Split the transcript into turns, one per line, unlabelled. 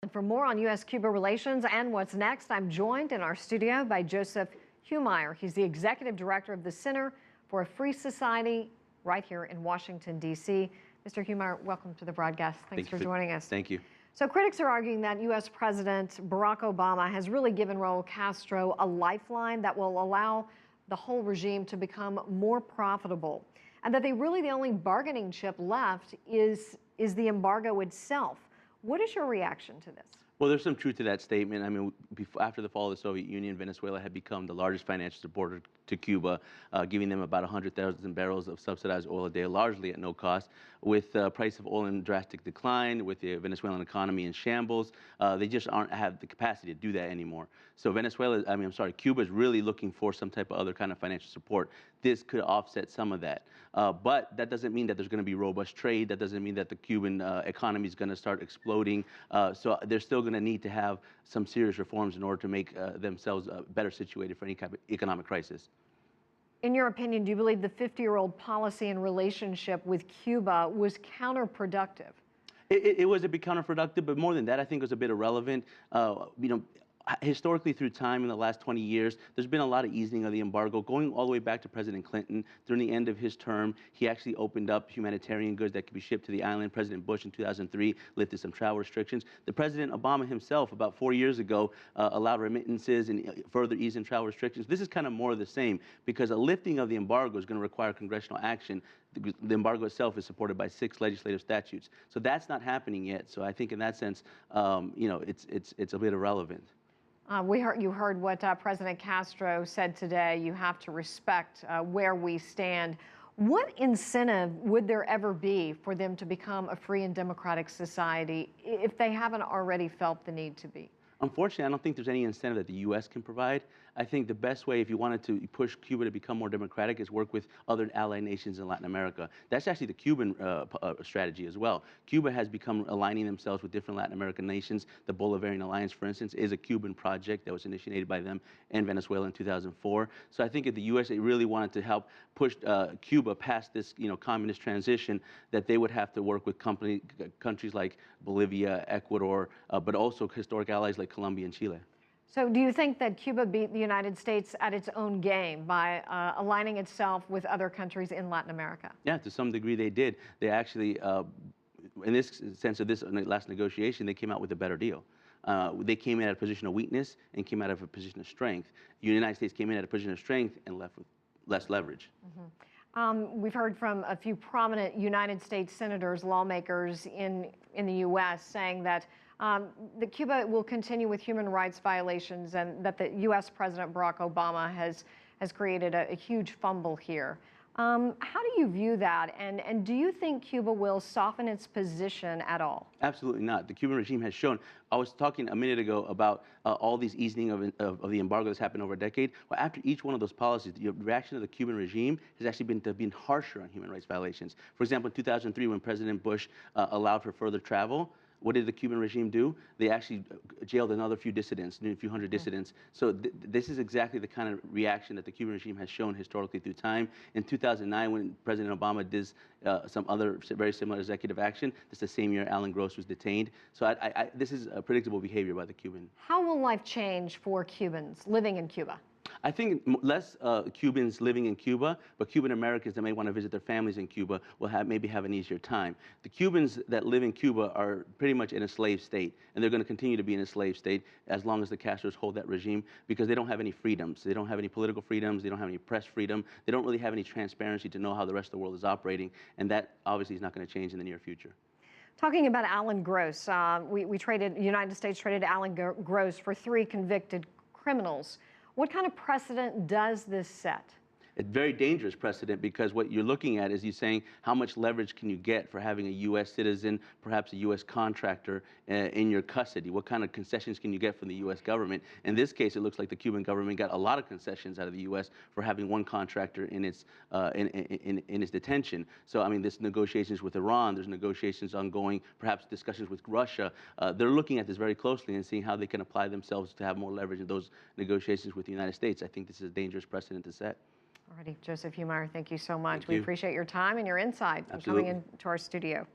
And for more on US-Cuba relations and what's next, I'm joined in our studio by Joseph Humire. He's the executive director of the Center for a Free Society right here in Washington, D.C. Mr. Humire, welcome to the broadcast. Thanks for joining us.
Thank you.
So critics are arguing that U.S. President Barack Obama has really given Raul Castro a lifeline that will allow the whole regime to become more profitable, and that the only bargaining chip left is the embargo itself. What is your reaction to this?
Well, there's some truth to that statement. I mean, after the fall of the Soviet Union, Venezuela had become the largest financial supporter to Cuba, giving them about 100,000 barrels of subsidized oil a day, largely at no cost. With the price of oil in drastic decline, with the Venezuelan economy in shambles, they just aren't have the capacity to do that anymore. So Cuba is really looking for some type of other kind of financial support. This could offset some of that. But that doesn't mean that there's going to be robust trade. That doesn't mean that the Cuban economy is going to start exploding. So they're still going to need to have some serious reforms in order to make themselves better situated for any kind of economic crisis.
In your opinion, do you believe the 50-year-old policy and relationship with Cuba was counterproductive?
It was a bit counterproductive, but more than that, I think it was a bit irrelevant. Historically, through time in the last 20 years, there's been a lot of easing of the embargo, going all the way back to President Clinton. During the end of his term, he actually opened up humanitarian goods that could be shipped to the island. President Bush in 2003 lifted some travel restrictions. The President Obama himself, about 4 years ago, allowed remittances and further ease in travel restrictions. This is kind of more of the same, because a lifting of the embargo is going to require congressional action. The embargo itself is supported by 6 legislative statutes. So that's not happening yet. So I think in that sense, it's a bit irrelevant.
You heard what President Castro said today. You have to respect where we stand. What incentive would there ever be for them to become a free and democratic society if they haven't already felt the need to be?
Unfortunately, I don't think there's any incentive that the U.S. can provide. I think the best way, if you wanted to push Cuba to become more democratic, is work with other allied nations in Latin America. That's actually the Cuban strategy as well. Cuba has become aligning themselves with different Latin American nations. The Bolivarian Alliance, for instance, is a Cuban project that was initiated by them and Venezuela in 2004. So I think if the U.S. really wanted to help push Cuba past this communist transition, that they would have to work with countries like Bolivia, Ecuador, but also historic allies like Colombia and Chile.
So do you think that Cuba beat the United States at its own game by aligning itself with other countries in Latin America?
Yeah, to some degree they did. They actually, in this sense of this last negotiation, they came out with a better deal. They came in at a position of weakness and came out of a position of strength. The United States came in at a position of strength and left with less leverage.
Mm-hmm. We've heard from a few prominent United States senators, lawmakers in the U.S. saying that Cuba will continue with human rights violations and that the U.S. President Barack Obama has created a huge fumble here. How do you view that, and do you think Cuba will soften its position at all?
Absolutely not. The Cuban regime has shown. I was talking a minute ago about all these easing of the embargo that's happened over a decade. Well, after each one of those policies, the reaction of the Cuban regime has actually been harsher on human rights violations. For example, in 2003, when President Bush allowed for further travel, what did the Cuban regime do? They actually jailed another few dissidents, a few hundred dissidents. So this is exactly the kind of reaction that the Cuban regime has shown historically through time. In 2009, when President Obama did some other very similar executive action, this is the same year Alan Gross was detained. So this is a predictable behavior by the Cuban.
How will life change for Cubans living in Cuba?
I think less Cubans living in Cuba, but Cuban Americans that may want to visit their families in Cuba will maybe have an easier time. The Cubans that live in Cuba are pretty much in a slave state, and they're going to continue to be in a slave state as long as the Castros hold that regime, because they don't have any freedoms. They don't have any political freedoms. They don't have any press freedom. They don't really have any transparency to know how the rest of the world is operating, and that obviously is not going to change in the near future.
Talking about Alan Gross, the United States traded Alan Gross for 3 convicted criminals. What kind of precedent does this set?
A very dangerous precedent, because what you're looking at is you're saying how much leverage can you get for having a U.S. citizen, perhaps a U.S. contractor in your custody? What kind of concessions can you get from the U.S. government? In this case, it looks like the Cuban government got a lot of concessions out of the U.S. for having one contractor in its detention. So, I mean, there's negotiations with Iran, there's negotiations ongoing, perhaps discussions with Russia. They're looking at this very closely and seeing how they can apply themselves to have more leverage in those negotiations with the United States. I think this is a dangerous precedent to set.
Alrighty, Joseph Humire, thank you so much.
Thank
We
you.
appreciate your time and your insight and coming into our studio.